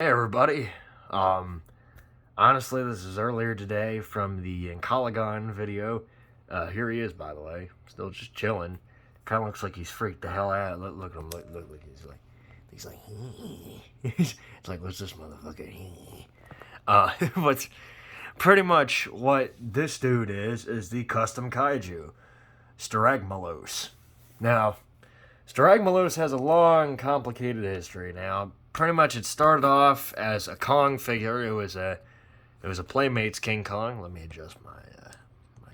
everybody. Honestly, this is earlier today from the Encologon video. Here he is, by the way, still just chilling. Kind of looks like he's freaked the hell out. Look at him. Look. He's like, it's like, what's this motherfucker? But pretty much what this dude is the custom Kaiju Stragmalos. Now, Stragmalos has a long, complicated history. Now, pretty much it started off as a Kong figure. It was a Playmates King Kong. Let me adjust my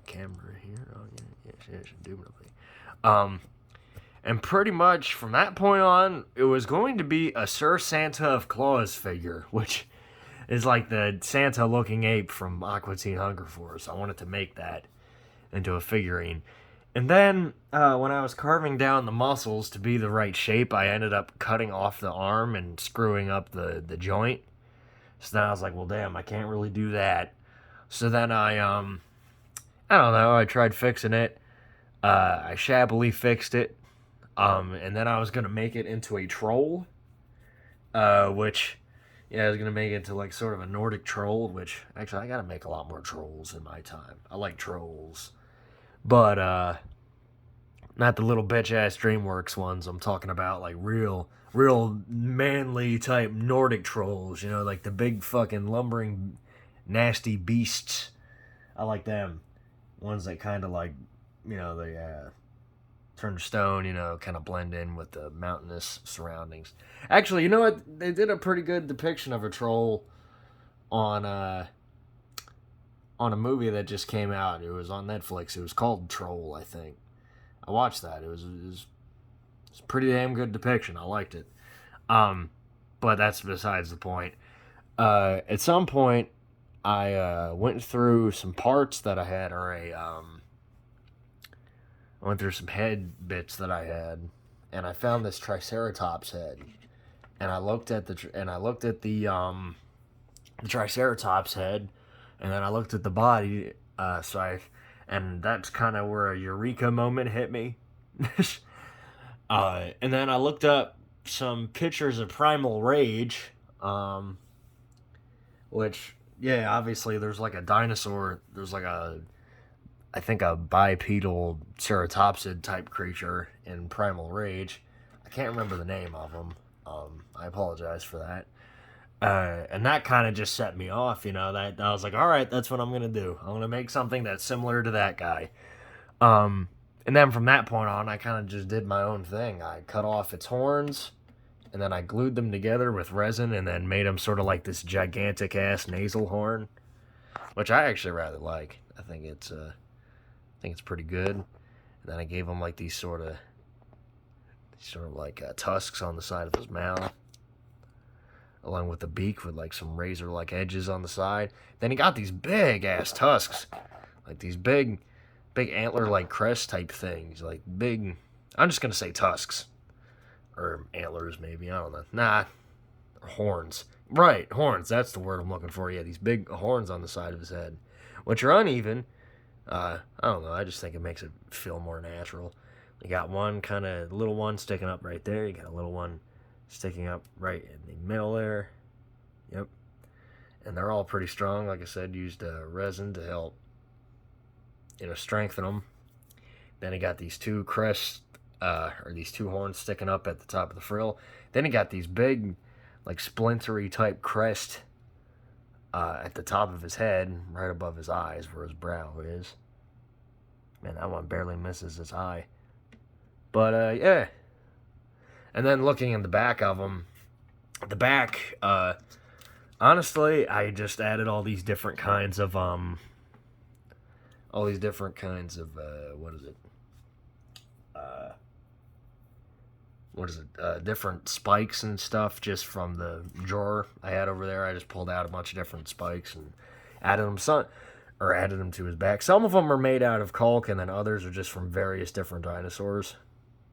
camera here. Oh yeah, indubitably. And pretty much from that point on, it was going to be a Sir Santa of Claus figure, which is like the Santa-looking ape from Aqua Teen Hunger Force. I wanted to make that into a figurine. And then, when I was carving down the muscles to be the right shape, I ended up cutting off the arm and screwing up the joint. So then I was like, well, damn, I can't really do that. So then I don't know, I tried fixing it. I shabbily fixed it. And then I was going to make it into a troll. I was going to make it into like sort of a Nordic troll, which, actually, I got to make a lot more trolls in my time. I like trolls. But, not the little bitch-ass DreamWorks ones. I'm talking about, like, real manly type Nordic trolls, you know, like the big fucking lumbering, nasty beasts. I like them. Ones that kind of, like, you know, they, turn to stone, you know, kind of blend in with the mountainous surroundings. Actually, you know what? They did a pretty good depiction of a troll on a movie that just came out. It was on Netflix. It was called Troll, I think. I watched that. It was a pretty damn good depiction. I liked it. But that's besides the point. At some point, I went through some parts that I had, I went through some head bits that I had, and I found this Triceratops head. And I looked at the Triceratops head, and then I looked at the body, and that's kind of where a eureka moment hit me. And then I looked up some pictures of Primal Rage, which, yeah, obviously there's like a dinosaur, there's like I think a bipedal ceratopsid type creature in Primal Rage. I can't remember the name of him. I apologize for that. And that kind of just set me off, you know, that I was like, all right, that's what I'm going to do. I'm going to make something that's similar to that guy. And then from that point on, I kind of just did my own thing. I cut off its horns, and then I glued them together with resin, and then made them sort of like this gigantic ass nasal horn, which I actually rather like. I think it's pretty good. And then I gave him like these sort of like tusks on the side of his mouth, along with the beak with like some razor-like edges on the side. Then he got these big-ass tusks, like these big antler-like crest type things, like big, I'm just going to say tusks, or antlers maybe, I don't know. Nah, horns. Right, horns, that's the word I'm looking for. Yeah, these big horns on the side of his head, which are uneven. I don't know, I just think it makes it feel more natural. You got one kind of little one sticking up right there, you got a little one sticking up right in the middle there. Yep. And they're all pretty strong. Like I said, used resin to help, you know, strengthen them. Then he got these two crests, or these two horns sticking up at the top of the frill. Then he got these big, like splintery type crest at the top of his head, right above his eyes where his brow is. Man, that one barely misses his eye. But, yeah. And then looking in the back of them, honestly, I just added all these different kinds of, different spikes and stuff just from the drawer I had over there. I just pulled out a bunch of different spikes and added them to his back. Some of them are made out of caulk, and then others are just from various different dinosaurs.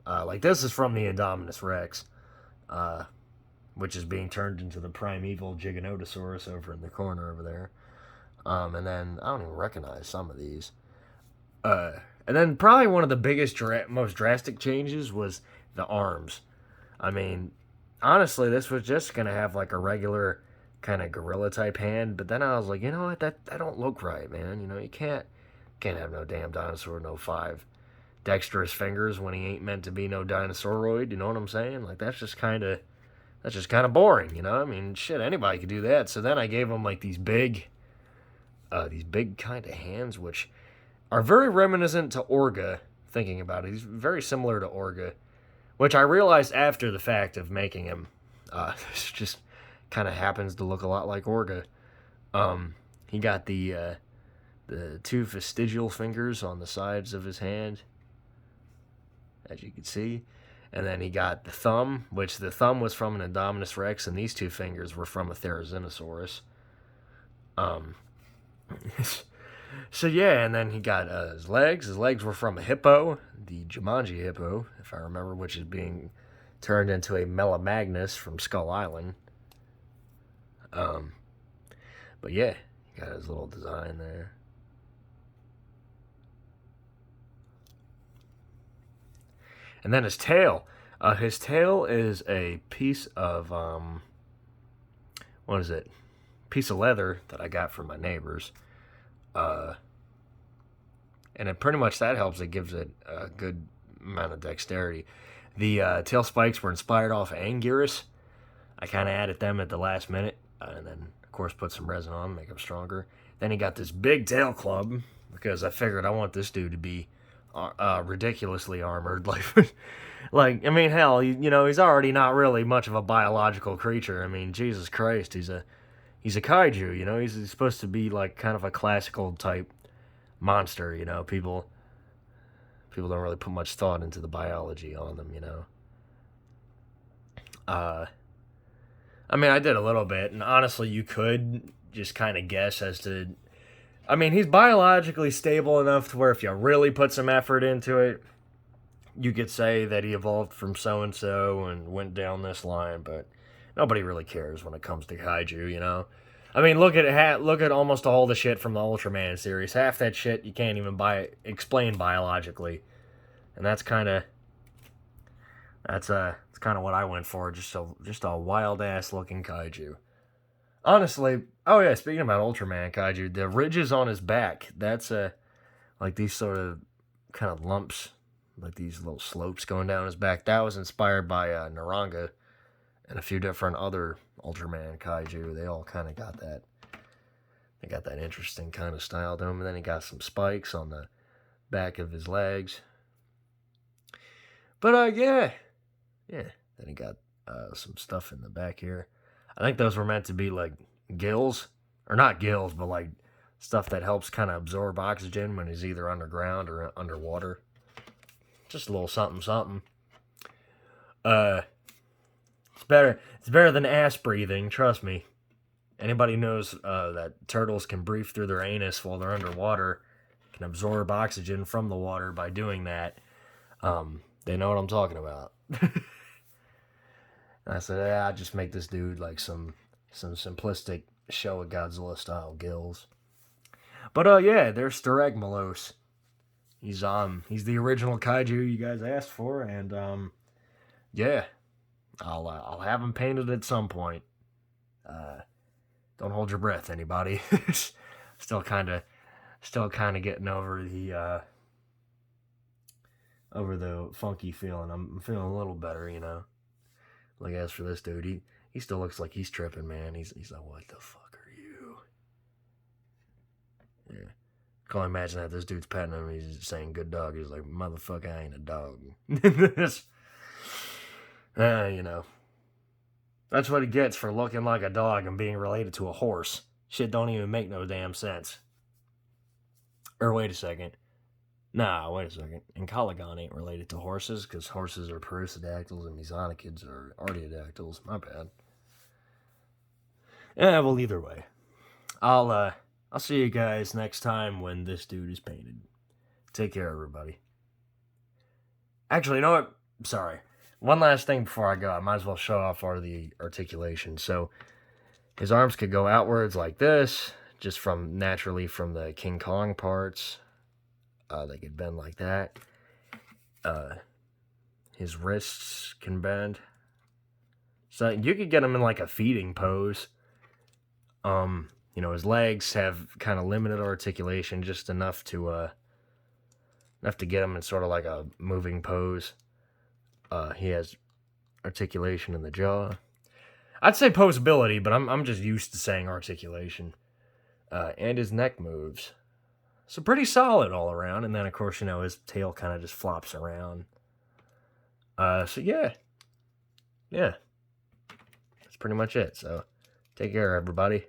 Like this is from the Indominus Rex, which is being turned into the primeval Giganotosaurus over in the corner over there. And then I don't even recognize some of these. And then probably one of the biggest, most drastic changes was the arms. I mean, honestly, this was just going to have like a regular kind of gorilla type hand. But then I was like, you know what, that don't look right, man. You know, you can't have no damn dinosaur, no 5 dexterous fingers when he ain't meant to be no dinosauroid. You know what I'm saying? Like that's just kind of boring. You know, I mean, shit, anybody could do that. So then I gave him like these big kind of hands, which are very reminiscent to Orga. Thinking about it, he's very similar to Orga, which I realized after the fact of making him. This just kind of happens to look a lot like Orga. He got the 2 vestigial fingers on the sides of his hand, as you can see. And then he got the thumb, which the thumb was from an Indominus Rex, and these 2 fingers were from a Therizinosaurus. So yeah, and then he got his legs. His legs were from a hippo, the Jumanji hippo, if I remember, which is being turned into a Melamagnus from Skull Island. But yeah, he got his little design there. And then his tail. His tail is a piece of what is it? Piece of leather that I got from my neighbors. And it pretty much that helps. It gives it a good amount of dexterity. The tail spikes were inspired off of Anguirus. I kind of added them at the last minute, and then of course put some resin on, make them stronger. Then he got this big tail club because I figured I want this dude to be ridiculously armored. Like I mean, hell, you know, he's already not really much of a biological creature. I mean, Jesus Christ, he's a kaiju. You know, he's supposed to be like kind of a classical type monster. You know, people don't really put much thought into the biology on them. You know. I mean, I did a little bit, and honestly, you could just kind of guess as to. I mean, he's biologically stable enough to where if you really put some effort into it, you could say that he evolved from so-and-so and went down this line, but nobody really cares when it comes to kaiju, you know? I mean, look at almost all the shit from the Ultraman series. Half that shit you can't even explain biologically. And that's kind of what I went for, just a wild-ass looking kaiju. Honestly, oh yeah, speaking about Ultraman kaiju, the ridges on his back, that's like these sort of kind of lumps, like these little slopes going down his back. That was inspired by Naranga and a few different other Ultraman kaiju. They all kind of got that. They got that interesting kind of style to them. And then he got some spikes on the back of his legs. But yeah. Then he got some stuff in the back here. I think those were meant to be like gills, or not gills, but like stuff that helps kind of absorb oxygen when he's either underground or underwater. Just a little something. It's better than ass breathing, trust me. Anybody knows that turtles can breathe through their anus while they're underwater, can absorb oxygen from the water by doing that. They know what I'm talking about. And I said, yeah, I'll just make this dude like some simplistic Showa Godzilla style gills. But yeah, there's Stragmalos. He's the original kaiju you guys asked for, and yeah, I'll have him painted at some point. Don't hold your breath, anybody. still kind of getting over the funky feeling. I'm feeling a little better, you know. Like as for this dude, he still looks like he's tripping, man. He's like, what the fuck are you? Yeah. I can only imagine that this dude's petting him. He's saying good dog. He's like, motherfucker, I ain't a dog. You know. That's what he gets for looking like a dog and being related to a horse. Shit don't even make no damn sense. Or wait a second. Nah, wait a second. Encalagon ain't related to horses, because horses are perissodactyls and mesonychids are artiodactyls. My bad. Yeah, well, either way. I'll see you guys next time when this dude is painted. Take care, everybody. Actually, you know what? Sorry. One last thing before I go. I might as well show off the articulation. So, his arms could go outwards like this, just naturally from the King Kong parts. They could bend like that. His wrists can bend. So you could get him in like a feeding pose. You know, his legs have kind of limited articulation, just enough to get him in sort of like a moving pose. He has articulation in the jaw. I'd say posability, but I'm just used to saying articulation. And his neck moves. So pretty solid all around. And then, of course, you know, his tail kind of just flops around. So yeah. Yeah. That's pretty much it. So take care, everybody.